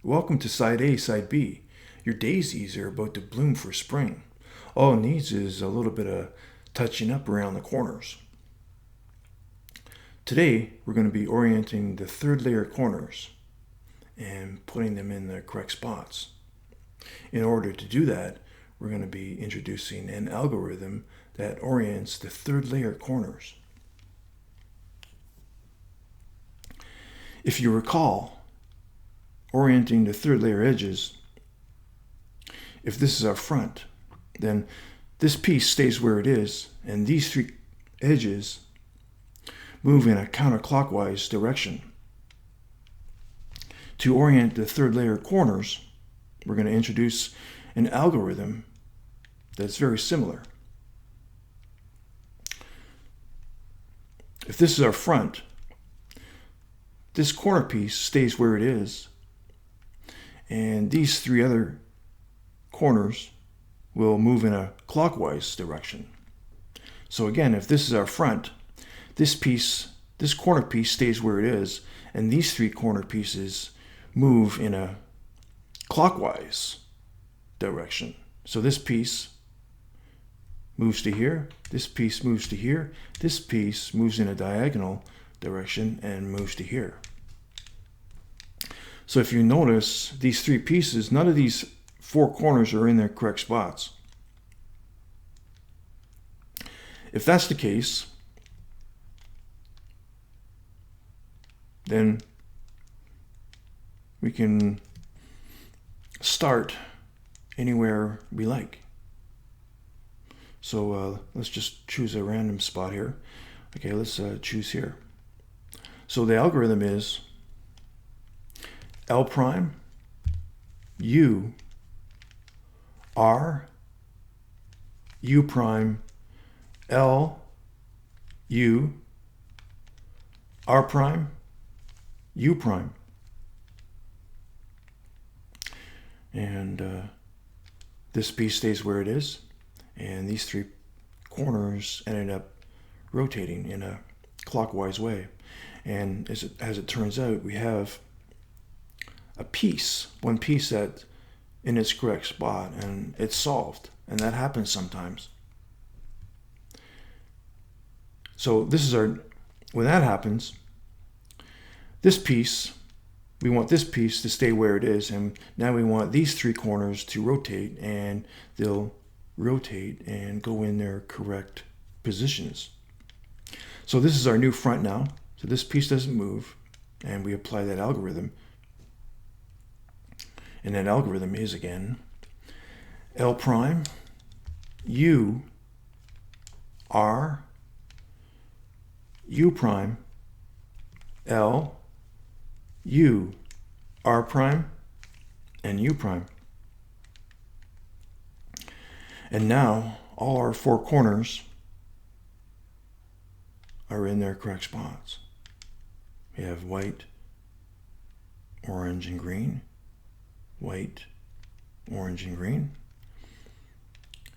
Welcome to Side A, Side B. Your daisies are about to bloom for spring. All it needs is a little bit of touching up around the corners. Today, we're going to be orienting the third layer corners and putting them in the correct spots. In order to do that, we're going to be introducing an algorithm that orients the third layer corners. If you recall, orienting the third layer edges, if this is our front, then this piece stays where it is, and these three edges move in a counterclockwise direction. To orient the third layer corners, we're going to introduce an algorithm that's very similar. If this is our front, this corner piece stays where it is, and these three other corners will move in a clockwise direction. So again, if this is our front, this corner piece stays where it is, and these three corner pieces move in a clockwise direction. So this piece moves to here, this piece moves to here, this piece moves in a diagonal direction and moves to here. So if you notice these three pieces, none of these four corners are in their correct spots. If that's the case, then we can start anywhere we like. So let's just choose a random spot here. Okay, let's choose here. So the algorithm is L prime, U, R, U prime, L, U, R prime, U prime. And this piece stays where it is, and these three corners ended up rotating in a clockwise way. And as it turns out, we have one piece that in its correct spot, and it's solved. And that happens sometimes. So when that happens, we want this piece to stay where it is, and now we want these three corners to rotate, and they'll rotate and go in their correct positions. So this is our new front now. So this piece doesn't move, and we apply that algorithm. And that algorithm is, again, L prime, U, R, U prime, L, U, R prime, and U prime. And now all our four corners are in their correct spots. We have white, orange, and green. White, orange, and green.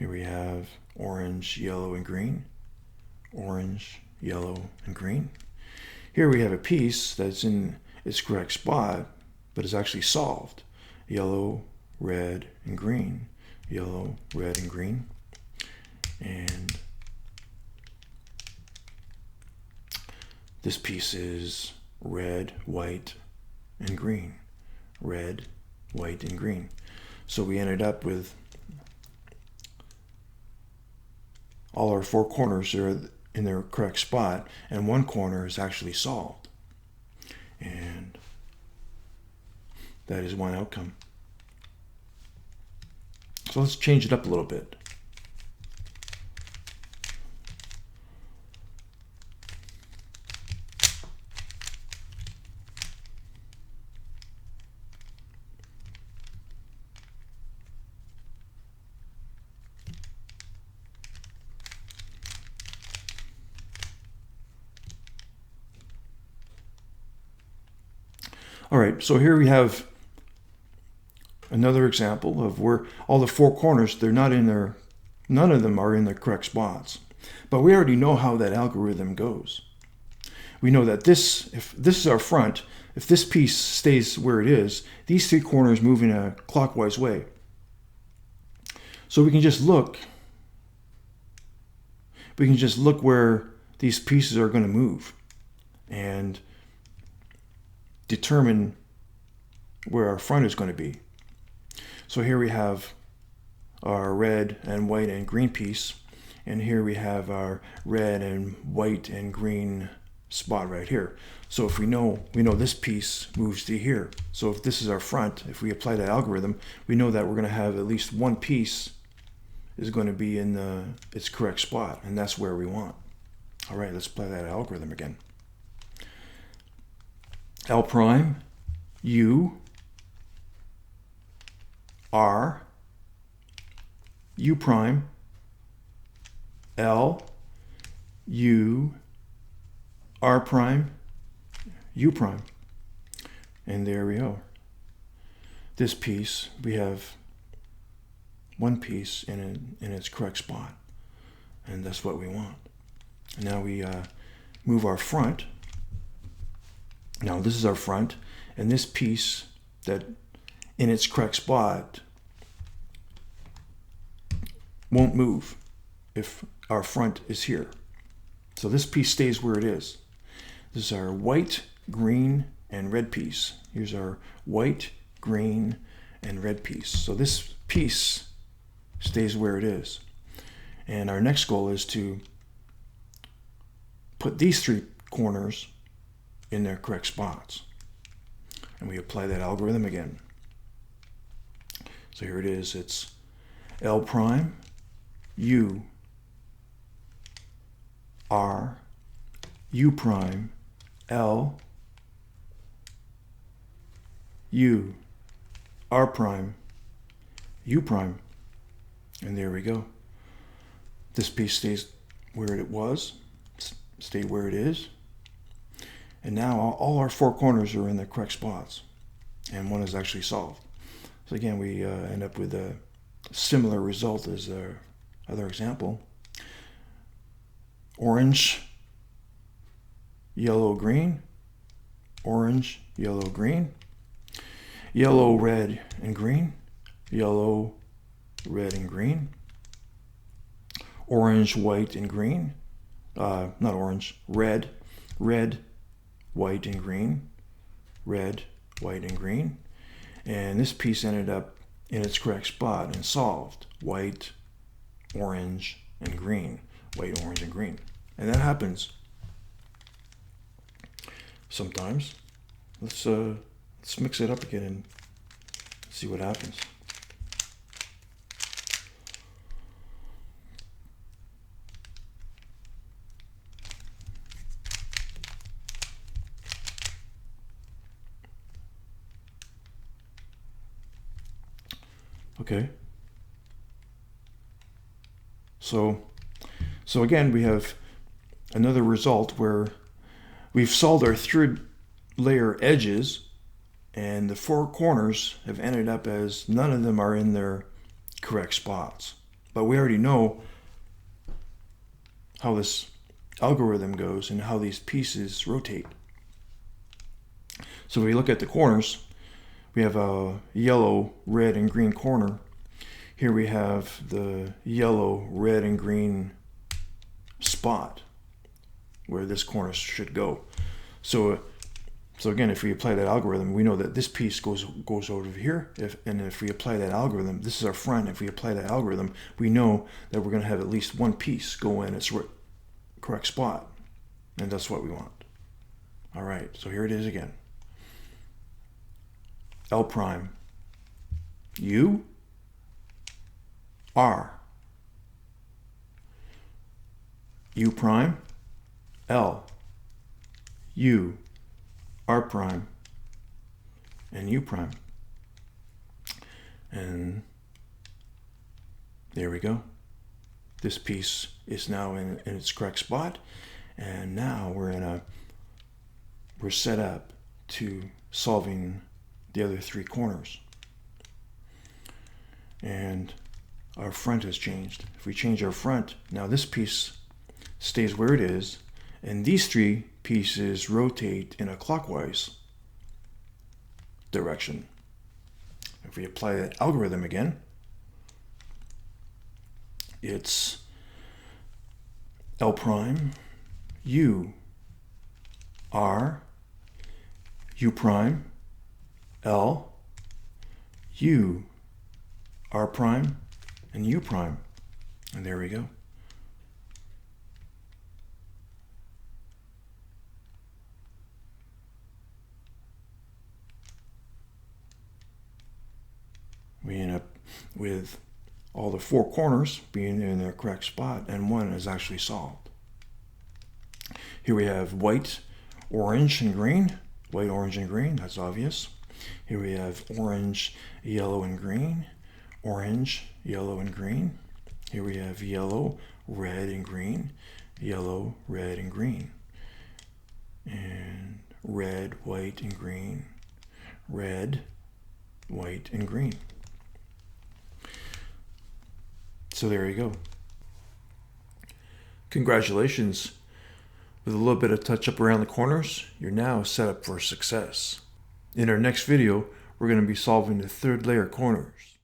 Here we have orange, yellow, and green. Orange, yellow, and green. Here we have a piece that's in its correct spot, but is actually solved. Yellow, red, and green. Yellow, red, and green. And this piece is red, white, and green. Red, white, and green. So we ended up with all our four corners are in their correct spot, and one corner is actually solved. And that is one outcome. So let's change it up a little bit. All right, so here we have another example of where all the four corners, none of them are in their correct spots. But we already know how that algorithm goes. we know that if this is our front, if this piece stays where it is, these three corners move in a clockwise way. So we can just look where these pieces are going to move and determine where our front is going to be. So here we have our red and white and green piece, and here we have our red and white and green spot right here. So if we know this piece moves to here. So if this is our front, if we apply that algorithm, we know that we're going to have at least one piece is going to be in its correct spot, and that's where we want. All right, let's apply that algorithm again. L prime, U, R, U prime, L, U, R prime, U prime. And there we go. This piece, we have one piece in its correct spot. And that's what we want. And now we move our front. Now this is our front, and this piece that in its correct spot won't move if our front is here. So this piece stays where it is. This is our white, green, and red piece. Here's our white, green, and red piece. So this piece stays where it is. And our next goal is to put these three corners in their correct spots. And we apply that algorithm again. So here it is. It's L prime, U, R, U prime, L, U, R prime, U prime. And there we go. This piece stays where it was, stay where it is. And now all our four corners are in the correct spots. And one is actually solved. So again, we end up with a similar result as the other example. Orange, yellow, green. Orange, yellow, green. Yellow, red, and green. Yellow, red, and green. Orange, white, and green. Not orange, red, red, white, and green. Red, white, and green. And this piece ended up in its correct spot and solved. White, orange, and green. White, orange, and green. And that happens sometimes. Let's mix it up again and see what happens. Okay. So again, we have another result where we've solved our third layer edges, and the four corners have ended up as none of them are in their correct spots. But we already know how this algorithm goes and how these pieces rotate. So if we look at the corners, we have a yellow, red, and green corner. Here we have the yellow, red, and green spot where this corner should go. So again, if we apply that algorithm, we know that this piece goes over here. If we apply that algorithm, this is our front. If we apply that algorithm, we know that we're going to have at least one piece go in its correct spot. And that's what we want. All right, so here it is again. L prime, U, R, U prime, L, U, R prime, and U prime. And there we go. This piece is now in its correct spot, and now we're set up to solving the other three corners. And our front has changed. If we change our front, now this piece stays where it is, And these three pieces rotate in a clockwise direction. If we apply that algorithm again, it's L prime, U, R, U prime, L, U, R prime, and U prime. And there we go. We end up with all the four corners being in their correct spot, and one is actually solved. Here we have white, orange, and green. White, orange, and green, that's obvious. Here we have orange, yellow, and green. Orange, yellow, and green. Here we have yellow, red, and green. Yellow, red, and green. And red, white, and green. Red, white, and green. So there you go. Congratulations. With a little bit of touch up around the corners, you're now set up for success. In our next video, we're going to be solving the third layer corners.